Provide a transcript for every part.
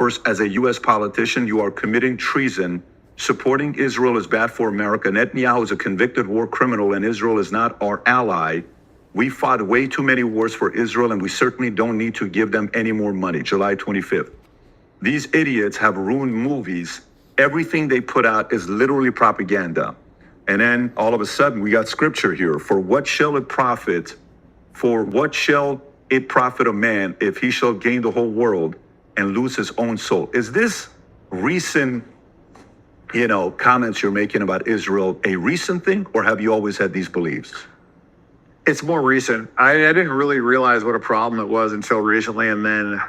First, as a U.S. politician, you are committing treason. Supporting Israel is bad for America. Netanyahu is a convicted war criminal, and Israel is not our ally. We fought way too many wars for Israel, and we certainly don't need to give them any more money. July 25th. These idiots have ruined movies. Everything they put out is literally propaganda. And then all of a sudden, we got scripture here. For what shall it profit? For what shall it profit a man if he shall gain the whole world and lose his own soul? Is this recent, comments you're making about Israel a recent thing, or have you always had these beliefs? It's more recent. I didn't really realize what a problem it was until recently, and then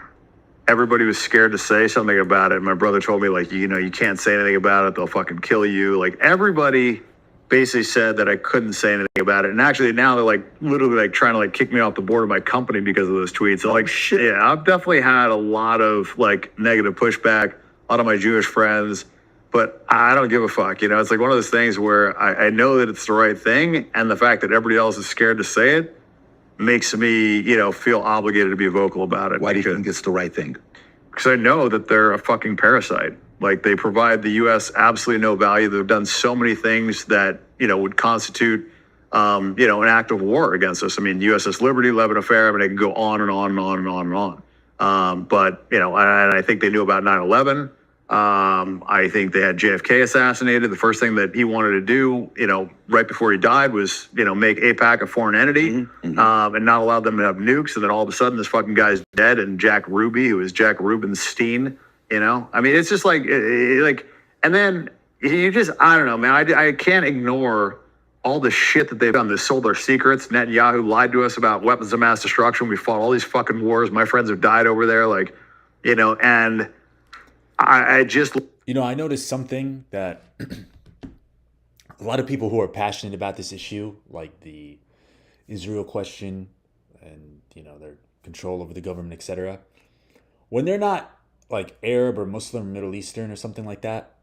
everybody was scared to say something about it. My brother told me, like, you can't say anything about it. They'll fucking kill you. Like, everybody basically said that I couldn't say anything about it. And actually now they're like literally like trying to like kick me off the board of my company because of those tweets. So like, shit, yeah, I've definitely had a lot of like negative pushback, a lot of my Jewish friends, but I don't give a fuck. It's like one of those things where I know that it's the right thing. And the fact that everybody else is scared to say it makes me, feel obligated to be vocal about it. Why do you think it's the right thing? Because I know that they're a fucking parasite. Like, they provide the U.S. absolutely no value. They've done so many things that, would constitute, an act of war against us. I mean, USS Liberty, Lebanon Affair, I can go on and on and on and on and on. But, and I think they knew about 9/11. I think they had JFK assassinated. The first thing that he wanted to do, right before he died was, make AIPAC a foreign entity, and not allow them to have nukes. And then all of a sudden this fucking guy's dead. And Jack Ruby, who is Jack Rubenstein, it's just like, and then you just, I don't know, man, I can't ignore all the shit that they've done. They sold their secrets. Netanyahu lied to us about weapons of mass destruction. We fought all these fucking wars. My friends have died over there. And I just... I noticed something that a lot of people who are passionate about this issue, like the Israel question and, their control over the government, etc., when they're not like Arab or Muslim or Middle Eastern or something like that,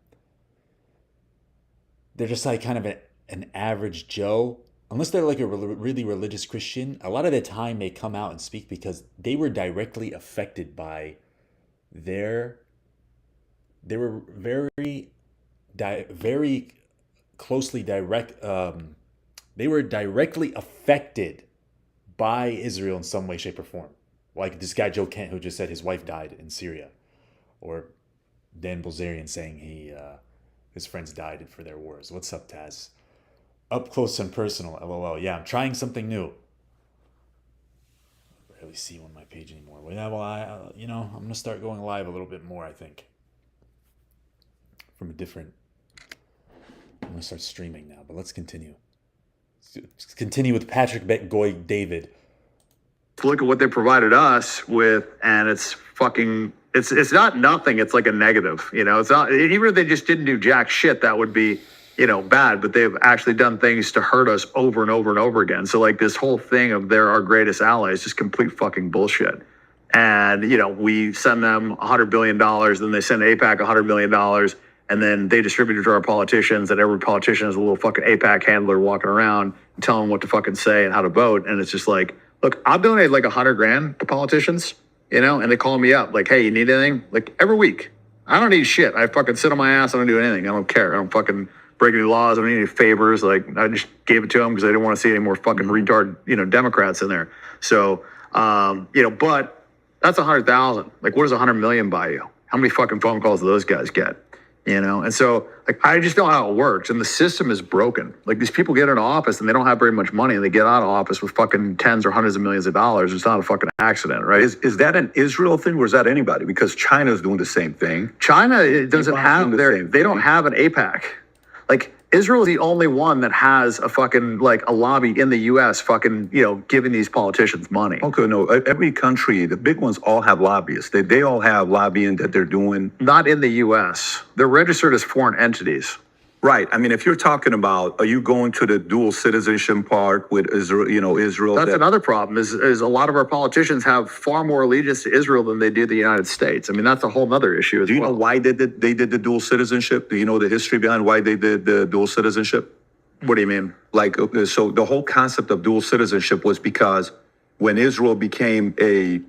they're just like kind of an average Joe. Unless they're like a really religious Christian, a lot of the time they come out and speak because they were directly affected by they were very closely they were directly affected by Israel in some way, shape, or form. Like this guy Joe Kent, who just said his wife died in Syria, or Dan Bilzerian saying his friends died for their wars. What's up, Taz? Up close and personal, LOL. Yeah, I'm trying something new. I barely see you on my page anymore. Well, yeah, I'm gonna start going live a little bit more, I think. I'm gonna start streaming now, but let's continue. Let's continue with Patrick Goy David. Look at what they provided us with, and it's fucking, it's not nothing. It's like a negative, it's not, even if they just didn't do jack shit, that would be, bad, but they've actually done things to hurt us over and over and over again. So like this whole thing of they're our greatest ally is just complete fucking bullshit. And, we send them $100 billion, then they send AIPAC $100 million, and then they distribute it to our politicians, and every politician is a little fucking AIPAC handler walking around and telling them what to fucking say and how to vote. And it's just like, look, I'll donate like $100,000 to politicians, and they call me up like, hey, you need anything? Like every week. I don't need shit. I fucking sit on my ass. I don't do anything. I don't care. I don't fucking break any laws. I don't need any favors. Like I just gave it to them because I didn't want to see any more fucking retard, Democrats in there. So, but that's 100,000. Like what does 100 million buy you? How many fucking phone calls do those guys get? And so like I just know how it works, and the system is broken. Like these people get into office and they don't have very much money, and they get out of office with fucking tens or hundreds of millions of dollars. It's not a fucking accident, right? Is that an Israel thing, or is that anybody? Because China's doing the same thing. China doesn't have they don't have an AIPAC. Like Israel is the only one that has a fucking like a lobby in the U.S. fucking giving these politicians money. Okay, no, every country, the big ones all have lobbyists. They all have lobbying that they're doing. Not in the U.S. They're registered as foreign entities. Right. I mean, if you're talking about, are you going to the dual citizenship part with Israel, Israel? That's another problem is a lot of our politicians have far more allegiance to Israel than they do the United States. I mean, that's a whole nother issue as well. Do you know why they did the dual citizenship? Do you know the history behind why they did the dual citizenship? What do you mean? Like, so the whole concept of dual citizenship was because when Israel became a,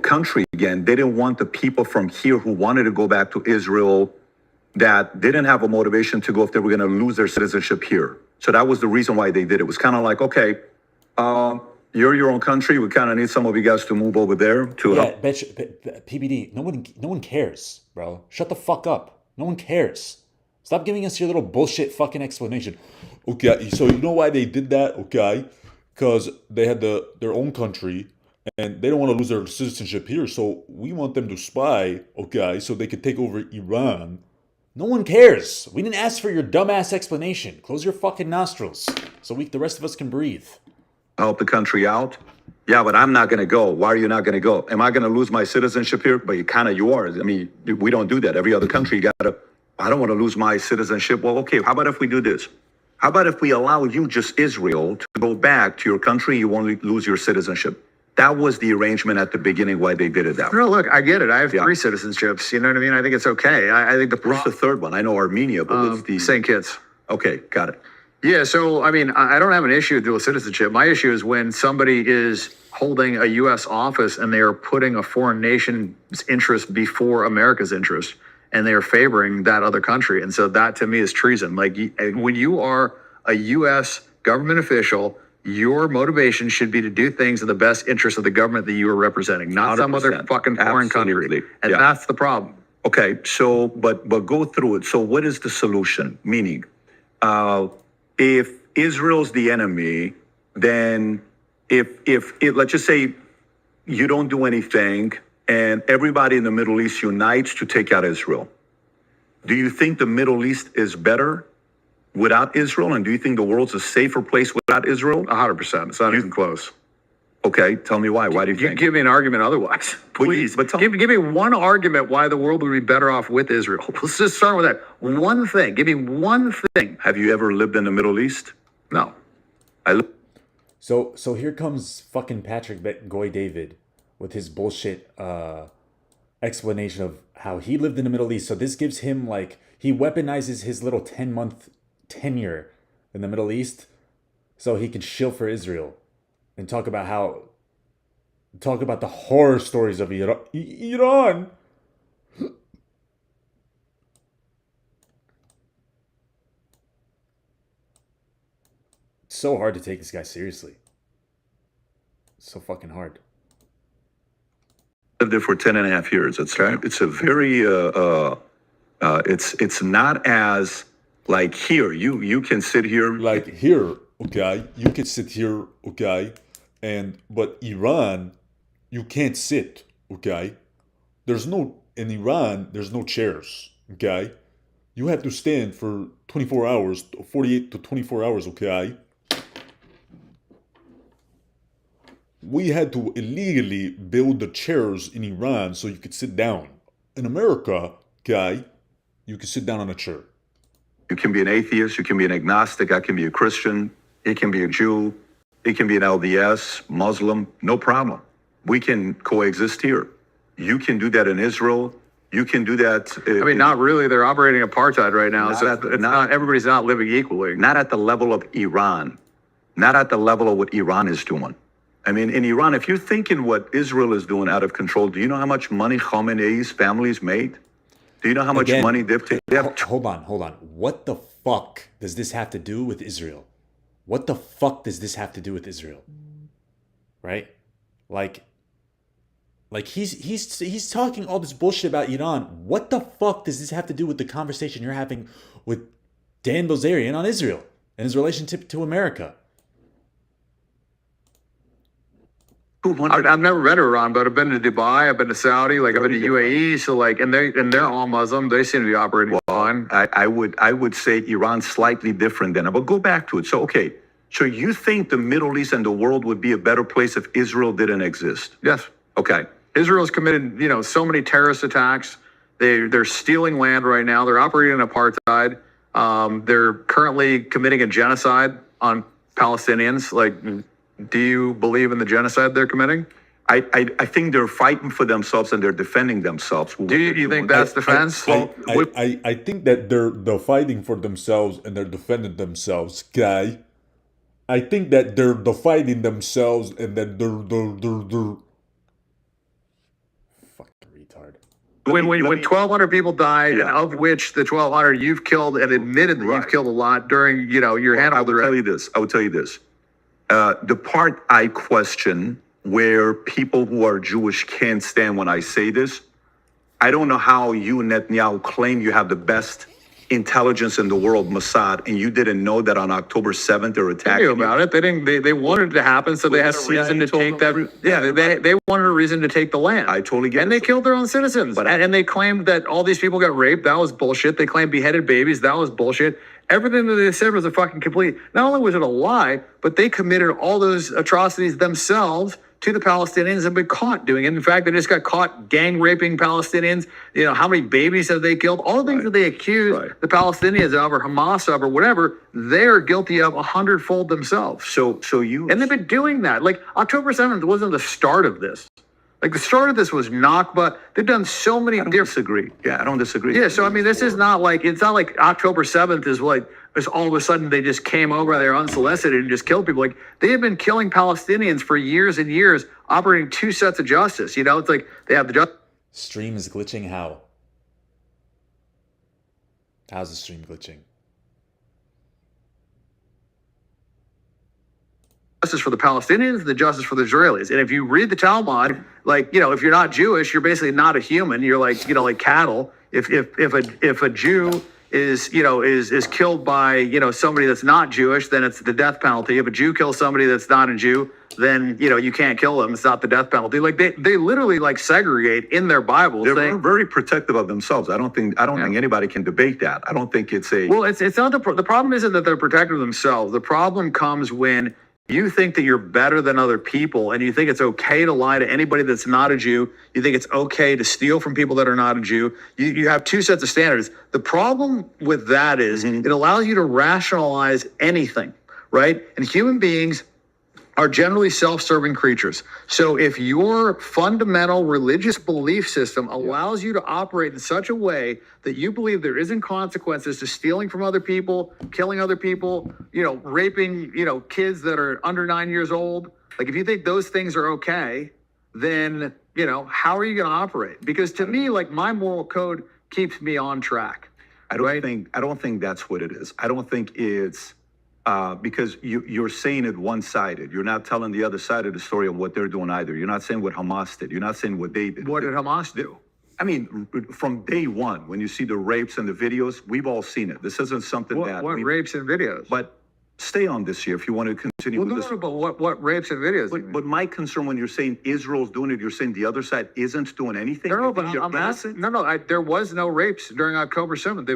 country again. They didn't want the people from here who wanted to go back to Israel that didn't have a motivation to go if they were going to lose their citizenship here. So that was the reason why they did it. It was kind of like, okay, you're your own country. We kind of need some of you guys to move over there to help. PBD. No one cares, bro. Shut the fuck up. No one cares. Stop giving us your little bullshit fucking explanation. Okay, so you know why they did that? Okay, because they had their own country and they don't want to lose their citizenship here, so we want them to spy. Okay, so they could take over Iran. No one cares. We didn't ask for your dumbass explanation. Close your fucking nostrils so the rest of us can breathe. Help the country out. Yeah, but I'm not going to go. Why are you not going to go? Am I going to lose my citizenship here? But you are. I mean, we don't do that. Every other country, I don't want to lose my citizenship. Well, okay, how about if we do this? How about if we allow you, just Israel, to go back to your country, you won't lose your citizenship? That was the arrangement at the beginning why they did it that way. No, look, I get it. I have 3 citizenships. You know what I mean? I think it's okay. I think What's the third one? I know Armenia, but what's the... St. Kitts. Okay, got it. Yeah, so, I mean, I don't have an issue with dual citizenship. My issue is when somebody is holding a U.S. office and they are putting a foreign nation's interest before America's interest, and they are favoring that other country. And so that, to me, is treason. Like, when you are a U.S. government official, your motivation should be to do things in the best interest of the government that you are representing, not some other fucking foreign country. And that's the problem. Okay, so, but go through it. So what is the solution? Meaning, if Israel's the enemy, then if let's just say you don't do anything and everybody in the Middle East unites to take out Israel, do you think the Middle East is better without Israel? And do you think the world's a safer place without Israel? 100%. It's not even close. Okay, tell me why. Why do you think? Give me an argument otherwise. Please. But give me one argument why the world would be better off with Israel. Let's just start with that. One thing. Give me one thing. Have you ever lived in the Middle East? No. So here comes fucking Patrick Goy David with his bullshit explanation of how he lived in the Middle East. So this gives him, like, he weaponizes his little 10-month tenure in the Middle East so he can shill for Israel and talk about the horror stories of Iran. It's so hard to take this guy seriously. So fucking hard. Lived there for 10 and a half years. It's a very it's not as like here. You can sit here like here, okay. You can sit here, okay, but Iran, you can't sit, okay. In Iran, there's no chairs, okay. You have to stand for 24 hours, 48 to 24 hours, okay. We had to illegally build the chairs in Iran so you could sit down. In America, okay, you can sit down on a chair. You can be an atheist, you can be an agnostic, I can be a Christian, it can be a Jew, it can be an LDS, Muslim, no problem. We can coexist here. You can do that in Israel. You can do that. I mean, not really. They're operating apartheid right now. Everybody's not living equally. Not at the level of Iran. Not at the level of what Iran is doing. I mean, in Iran, if you're thinking what Israel is doing out of control, do you know how much money Khamenei's family's made? Do you know how much money they've taken? Hold on. What the fuck does this have to do with Israel? What the fuck does this have to do with Israel? Right? Like he's talking all this bullshit about Iran. What the fuck does this have to do with the conversation you're having with Dan Bilzerian on Israel and his relationship to America? I've never been to Iran, but I've been to Dubai, I've been to Saudi, like I've been to UAE. So like, and they're all Muslim. They seem to be operating fine. I would say Iran's slightly different than, but go back to it. So, okay. So you think the Middle East and the world would be a better place if Israel didn't exist? Yes. Okay. Israel's committed, so many terrorist attacks. They're stealing land right now. They're operating in apartheid. They're currently committing a genocide on Palestinians. Like, do you believe in the genocide they're committing? I think they're fighting for themselves and they're defending themselves. Do you think that's defense? I think that they're fighting for themselves and they're defending themselves, guy. I think that they're fighting themselves and that they're when let me- 1,200 people died, Yeah. and of which the 1,200 you've killed and admitted that Right. you've killed a lot during, your I handle. will tell you this. I will tell you this. The part I question where people who are Jewish can't stand when I say this, I don't know how you, Netanyahu, claim you have the best intelligence in the world, Mossad, and you didn't know that on October 7th they're They attacking knew you. about it. They didn't. They wanted it to happen, so they had a CIA reason to told take them that. Yeah, they wanted a reason to take the land. I totally get And it. they killed their own citizens. But- and they claimed that all these people got raped. That was bullshit. They claimed beheaded babies. That was bullshit. Everything that they said was a fucking complete. Not only was it a lie, but they committed all those atrocities themselves to the Palestinians and been caught doing it. In fact, they just got caught gang raping Palestinians. How many babies have they killed? All the things Right. that they accuse Right. the Palestinians of or Hamas of or whatever, they're guilty of 100-fold themselves. So you And they've been doing that. Like October 7th wasn't the start of this. Like the start of this was Nakba. They've done so many I don't different. disagree. Yeah, I don't disagree. Yeah, so I mean, this is not like it's not like October 7th is like it's all of a sudden they just came over there unsolicited and just killed people. Like they have been killing Palestinians for years and years, operating two sets of justice. It's like they have the justice. Stream is glitching. How? How's the stream glitching? Justice for the Palestinians and the justice for the Israelis. And if you read the Talmud, if you're not Jewish, you're basically not a human. You're like cattle. If a Jew is killed by somebody that's not Jewish, then it's the death penalty. If a Jew kills somebody that's not a Jew, then you can't kill them. It's not the death penalty. Like they literally segregate in their Bible. They're saying, very protective of themselves. I don't think anybody can debate that. I don't think it's a well, it's not the problem isn't that they're protective of themselves. The problem comes when you think that you're better than other people and you think it's okay to lie to anybody that's not a Jew. You think it's okay to steal from people that are not a Jew. You have two sets of standards. The problem with that is it allows you to rationalize anything, right? And human beings are generally self-serving creatures. So if your fundamental religious belief system allows you to operate in such a way that you believe there isn't consequences to stealing from other people, killing other people, raping, kids that are under 9 years old, like if you think those things are okay, then, how are you going to operate? Because to me, my moral code keeps me on track. I don't think that's what it is. I don't think it's because you're saying it one-sided. You're not telling the other side of the story of what they're doing either. You're not saying what Hamas did. You're not saying what they did. What did Hamas do? I mean, from day one, when you see the rapes and the videos, we've all seen it. This isn't something What that. rapes and videos? But stay on this here if you want to continue Well, with no, this. no, but what rapes and videos? But my concern when you're saying Israel's doing it, you're saying the other side isn't doing anything. No, You but think you're I'm asking. innocent? No, there was no rapes during October 7th.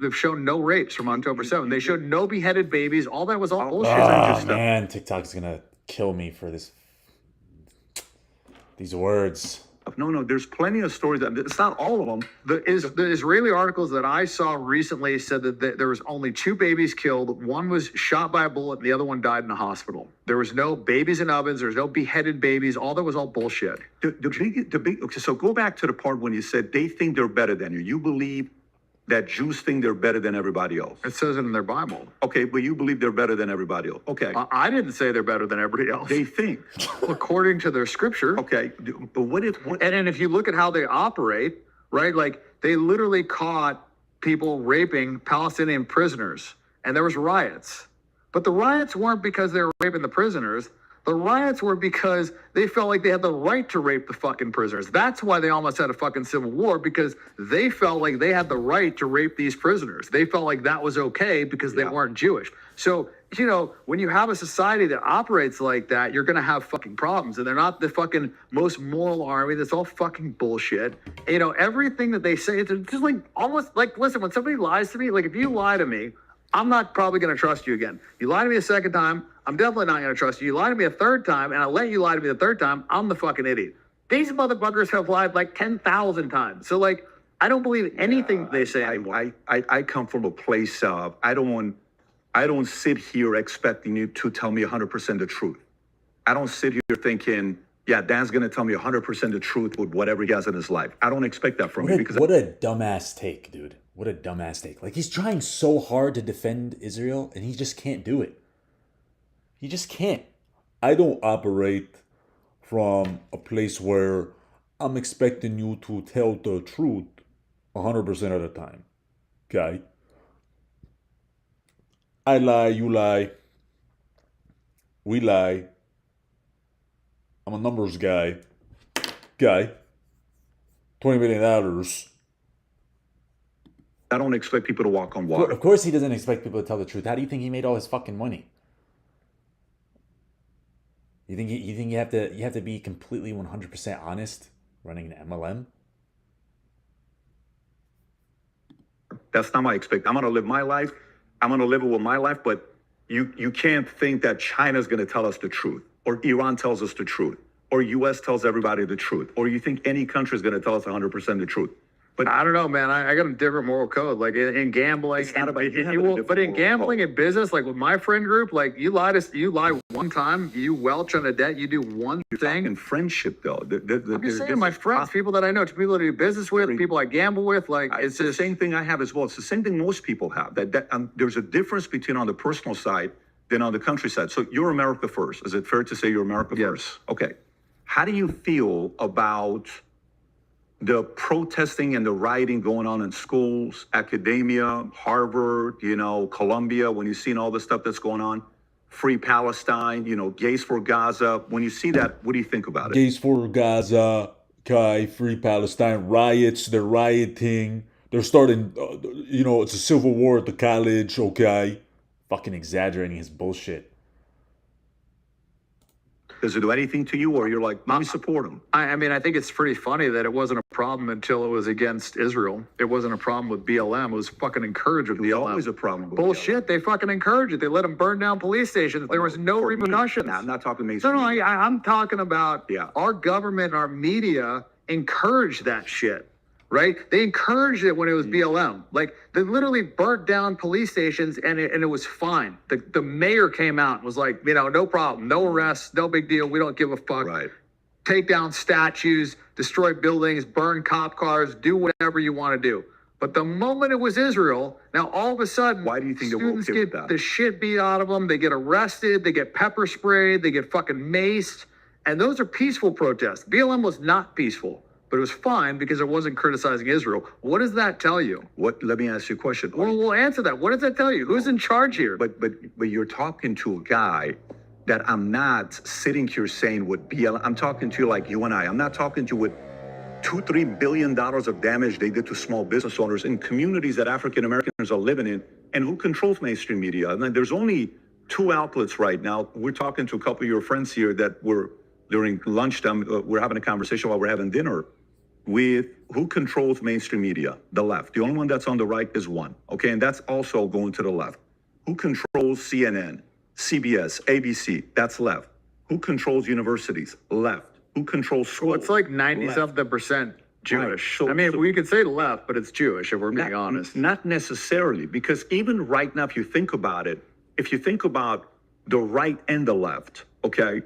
They've shown no rapes from October 7th. They showed no beheaded babies. All that was all bullshit. Oh man, TikTok's gonna kill me for these words. No, there's plenty of stories. It's not all of them. The Israeli articles that I saw recently said that there was only 2 babies killed. One was shot by a bullet, and the other one died in a hospital. There was no babies in ovens. There was no beheaded babies. All that was all bullshit. The big. Okay, so go back to the part when you said they think they're better than you. You believe that Jews think they're better than everybody else. It says it in their Bible. Okay, but you believe they're better than everybody else. Okay, I didn't say they're better than everybody else. they think. According to their scripture. Okay, but what if? And if you look at how they operate, right? Like they literally caught people raping Palestinian prisoners, and there was riots. But the riots weren't because they were raping the prisoners. The riots were because they felt like they had the right to rape the fucking prisoners. That's why they almost had a fucking civil war, because they felt like they had the right to rape these prisoners. They felt like that was okay because they weren't Jewish. So, when you have a society that operates like that, you're going to have fucking problems. And they're not the fucking most moral army. That's all fucking bullshit. Everything that they say, it's just almost listen, when somebody lies to me, if you lie to me, I'm not probably going to trust you again. You lie to me a second time, I'm definitely not going to trust you. You lie to me a third time, and I let you lie to me the third time, I'm the fucking idiot. These motherfuckers have lied 10,000 times. So, I don't believe anything they say anymore. I come from a place of I don't sit here expecting you to tell me 100% the truth. I don't sit here thinking, yeah, Dan's going to tell me 100% the truth with whatever he has in his life. I don't expect that from you because What a dumbass take, dude. What a dumbass take. He's trying so hard to defend Israel, and he just can't do it. He just can't. I don't operate from a place where I'm expecting you to tell the truth 100% of the time. Okay? I lie, you lie, we lie. I'm a numbers guy. $20 million. I don't expect people to walk on water. Of course he doesn't expect people to tell the truth. How do you think he made all his fucking money? You think you have to be completely 100% honest running an MLM? That's not my expect. I'm going to live my life. I'm going to live it with my life, but you can't think that China's going to tell us the truth, or Iran tells us the truth, or US tells everybody the truth, or you think any country is going to tell us 100% the truth. But I don't know, man. I got a different moral code. Like in gambling, It's not about you having a different but in moral gambling code. and business, like with my friend group, like you lie one time, you welch on a debt, you do one thing. in friendship, though, I'm just saying, my friends, people that I know, people that I do business with, people I gamble with, like It's the same thing I have as well. It's the same thing most people have. There's a difference between on the personal side than on the countryside. So you're America first. Is it fair to say you're America Yes. first? Okay. How do you feel about the protesting and the rioting going on in schools, academia, Harvard, Columbia, when you've seen all the stuff that's going on? Free Palestine, gays for Gaza. When you see that, what do you think about it? Gays for Gaza, okay, Free Palestine, riots, they're rioting. They're starting, it's a civil war at the college, okay? Fucking exaggerating his bullshit. Does it do anything to you, or you're like, let me support him? I mean, I think it's pretty funny that it wasn't a problem until it was against Israel. It wasn't a problem with BLM. It was fucking encouraged with There's BLM. always a problem with Bullshit. They fucking encouraged it. They let them burn down police stations. There was no For me, repercussions. I'm not talking No, mainstream. no, I'm talking about Yeah. our government, our media encouraged that shit, right? They encouraged it when it was BLM. Like they literally burnt down police stations and it was fine. The mayor came out and was like, no problem, no arrests, no big deal. We don't give a fuck. Right. Take down statues, destroy buildings, burn cop cars, do whatever you want to do. But the moment it was Israel, now all of a sudden, Why do you think they were students okay with get that? the shit beat out of them? They get arrested, they get pepper sprayed, they get fucking maced, and those are peaceful protests. BLM was not peaceful, but it was fine because it wasn't criticizing Israel. What does that tell you? Let me ask you a question. Well, we'll answer that. What does that tell you? Who's in charge here? But you're talking to a guy that I'm not sitting here saying with BLM. I'm talking to you like you and I. I'm not talking to you with $2-3 billion of damage they did to small business owners in communities that African Americans are living in, and who controls mainstream media. I mean, there's only 2 outlets right now. We're talking to a couple of your friends here that were during lunchtime. We're having a conversation while we're having dinner with who controls mainstream media. The left. The only one that's on the right is one. Okay, and that's also going to the left. Who controls CNN, CBS, ABC? That's left. Who controls universities? Left. Who controls schools? Well, it's like 90 Left. something percent Jewish. Right. So- I mean, so- we could say left, but it's Jewish if we're being honest. Not necessarily, because even right now, if you think about it, if you think about the right and the left, okay,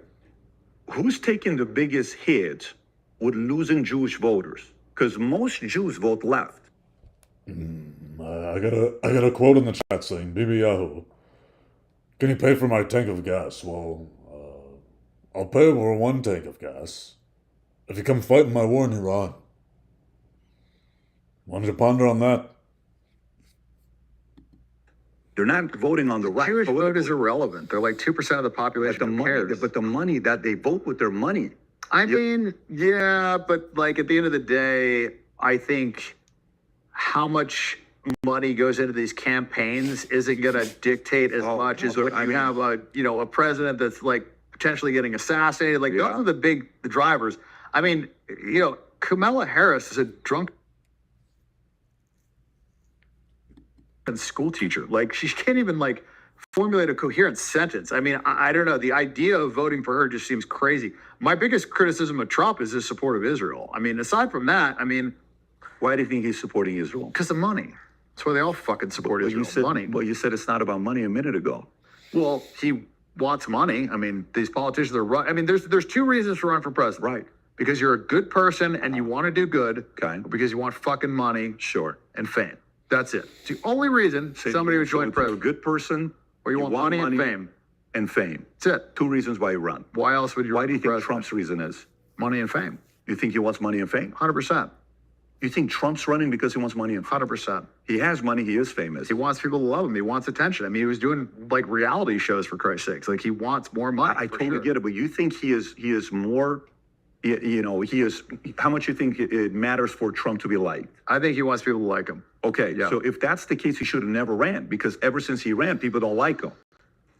who's taking the biggest hit with losing Jewish voters? Because most Jews vote left. I got a quote in the chat saying, Bibi Yahoo, can you pay for my tank of gas? Well, I'll pay for 1 tank of gas if you come fight in my war in Iran. Why don't you ponder on that? They're not voting on the right. Jewish vote political- is irrelevant. They're like 2% of the population. but the Who money, cares? but the money that they vote with their money. I mean, yeah, but like at the end of the day, I think how much money goes into these campaigns isn't going to dictate as Oh, much as no, when I you mean- have a president that's like potentially getting assassinated. Like Yeah. those are the drivers. I mean, Kamala Harris is a drunk school teacher. Like she can't even like formulate a coherent sentence. I mean, I don't know. The idea of voting for her just seems crazy. My biggest criticism of Trump is his support of Israel. I mean, aside from that, I mean, Why do you think he's supporting Israel? because of money. That's why they all fucking support Israel. Money. Well, you said it's not about money a minute ago. Well, he wants money. I mean, these politicians are run. I mean, there's 2 reasons to run for president. Right. Because you're a good person and you want to do good. Okay. Or because you want fucking money Sure. and fame. That's it. It's the only reason somebody would join So if you're a president. good person, Or you want money and fame. And fame. That's it. 2 reasons why you run. Why else would you Why run do you for think president? Trump's reason is? Money and fame. You think he wants money and fame? 100%. You think Trump's running because he wants money and fame? 100%. He has money. He is famous. He wants people to love him. He wants attention. I mean, he was doing like reality shows for Christ's sakes. Like he wants more money. I for totally sure. get it, but you think he is more, you know, he is, how much you think it matters for Trump to be liked? I think he wants people to like him. Okay, Yeah. so if that's the case, he should have never ran because ever since he ran, people don't like him.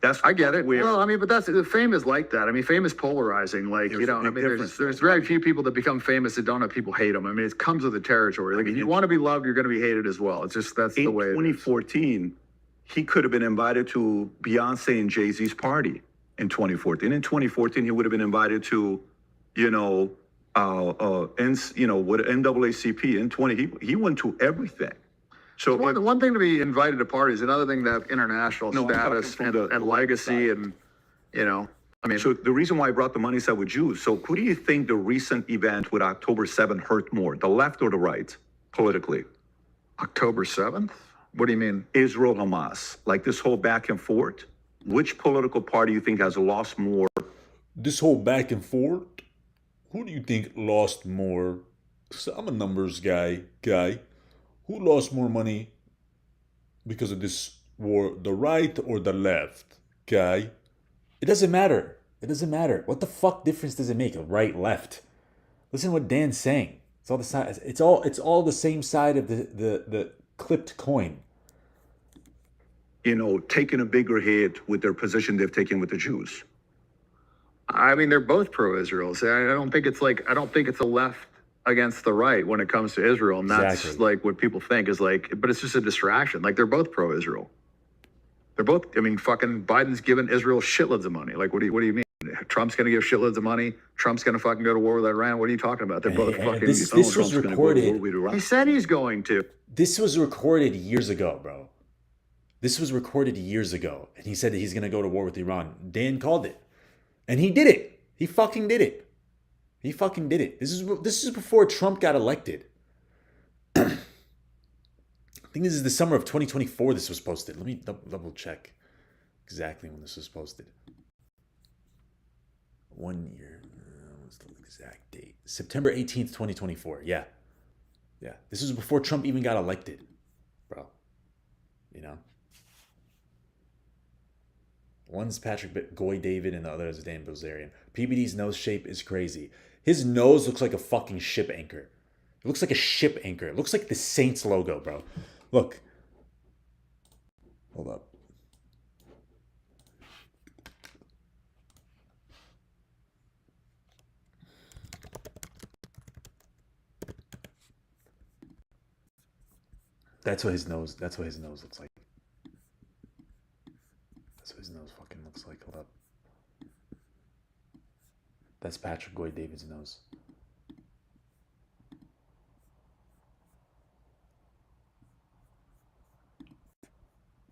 That's I get it. Where, Well, I mean, but that's the fame is like that. I mean, fame is polarizing. Like, There's you know, a I big mean, difference. there's very few people that become famous that don't have people hate them. I mean, it comes with the territory. Like, if you want to be loved, you're going to be hated as well. It's just that's the in way. It is. 2014, he could have been invited to Beyonce and Jay-Z's party in 2014. In 2014, he would have been invited to, you know, what NAACP in 20. He went to everything. So One thing to be invited to parties, another thing to have international No, I'm talking status from and, the and left legacy, side. and you know, I mean, So the reason why I brought the money side with Jews. So who do you think the recent event with October 7th hurt more, the left or the right, politically? October 7th. What do you mean? Israel, Hamas, like this whole back and forth. Which political party you think has lost more? This whole back and forth, who do you think lost more? 'Cause I'm a numbers guy. Who lost more money because of this war, the right or the left? Guy? It doesn't matter. It doesn't matter. What the fuck difference does it make? Right, left. Listen to what Dan's saying. It's all the side. It's all the same side of the clipped coin. You know, taking a bigger hit with their position they've taken with the Jews. I mean, they're both pro-Israel. So I don't think it's a left against the right when it comes to Israel, and that's Exactly. like what people think is like. But it's just a distraction. Like they're both pro-Israel. They're both. I mean, fucking Biden's giving Israel shitloads of money. Like, what do you mean? Trump's gonna give shitloads of money. Trump's gonna fucking go to war with Iran. What are you talking about? They're both And fucking. this Donald was Trump's gonna go to recorded. war with Iran. He said he's going to. This was recorded years ago, bro. This was recorded years ago, and he said that he's gonna go to war with Iran. Dan called it, and he did it. He fucking did it. He fucking did it. This is before Trump got elected. I think this is the summer of 2024. This was posted. Let me double check exactly when this was posted. 1 year. What's the exact date? September 18th, 2024. Yeah. This was before Trump even got elected, bro. You know. One's Patrick Goy David and the other is Dan Bilzerian. PBD's nose shape is crazy. His nose looks like a fucking ship anchor. It looks like a ship anchor. It looks like the Saints logo, bro. Look. Hold up. That's what his nose looks like. That's what his nose fucking looks like. Hold up. That's Patrick Goy David's nose.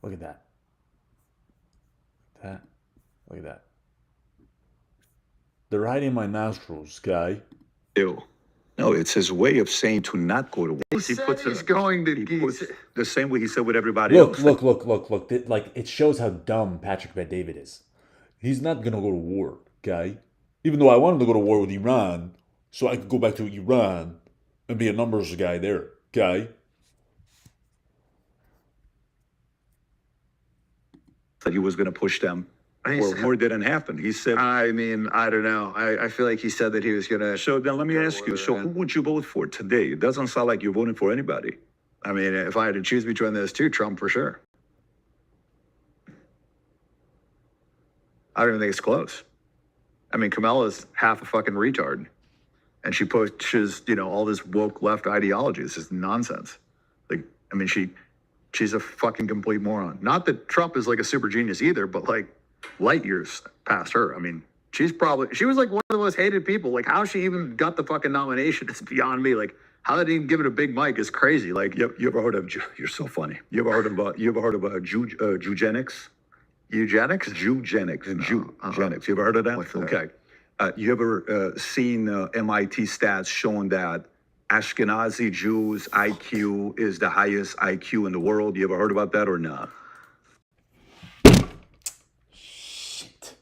Look at that. Look at that. They're hiding my nostrils, guy. Ew. No, it's his way of saying to not go to war. He said he's going to. He puts the same way he said with everybody Look. else. Like, it shows how dumb Patrick Bet David is. He's not gonna go to war, guy. Even though I wanted to go to war with Iran, so I could go back to Iran and be a numbers guy there, guy. That he was going to push them. He Or said- more didn't happen. He said, I mean, I don't know. I feel like he said that he was gonna. so then let me ask you, so who would you vote for today? It doesn't sound like you're voting for anybody. I mean, if I had to choose between those two, Trump for sure. I don't even think it's close. I mean, Kamala's half a fucking retard, and she pushes, all this woke left ideology. It's just nonsense. Like, I mean, she's a fucking complete moron. Not that Trump is like a super genius either, but like light years past her. I mean, she was like one of the most hated people. Like, how she even got the fucking nomination is beyond me. Like, how they didn't even give it a big mic is crazy. Like, You ever heard of, you're so funny. You ever heard of eugenics? eugenics? Eugenics. You ever heard of that? What's that? Okay. You ever seen MIT stats showing that Ashkenazi Jews' IQ is the highest IQ in the world? You ever heard about that or not? Shit.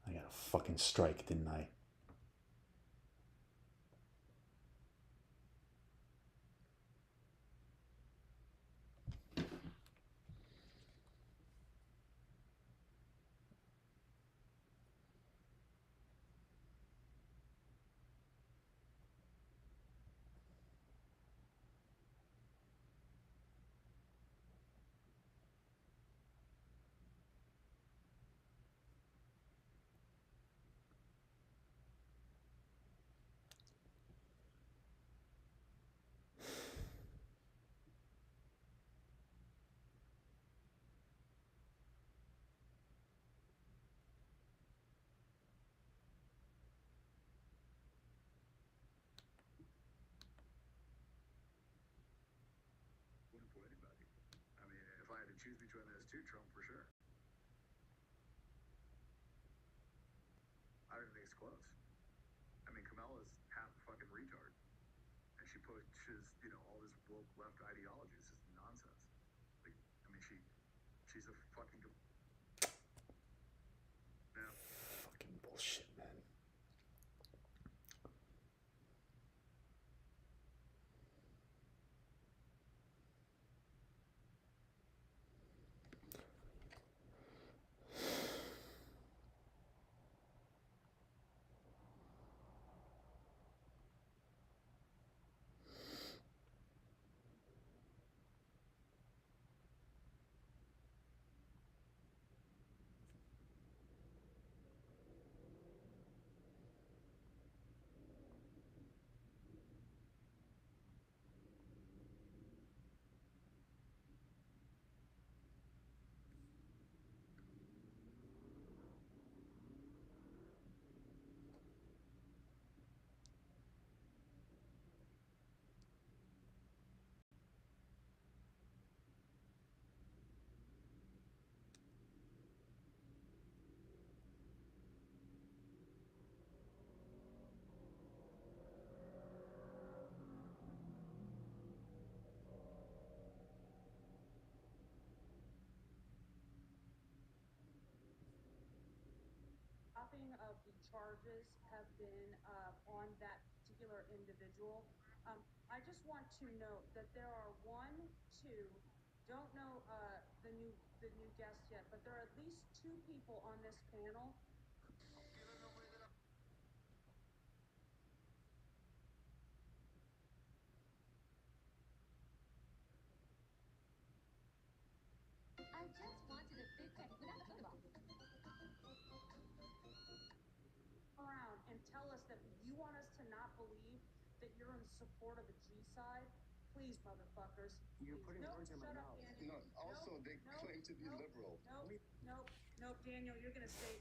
I got a fucking strike, didn't I? too, Trump, for sure. I don't think it's close. I mean, Kamala's half a fucking retard. And she pushes, all this woke left ideology. This is nonsense. Like, I mean, she's a fucking... Yeah. Fucking bullshit, man. Dropping of the charges have been on that particular individual. I just want to note that there are don't know the new guest yet, but there are at least 2 people on this panel. I just wanted a big tent without a box. Around and tell us that you want us to not believe that you're in support of the G side. Please, motherfuckers. You're Please. putting words in my mouth. Daniel. No, also they claim to be liberal. Nope, Daniel, you're gonna stay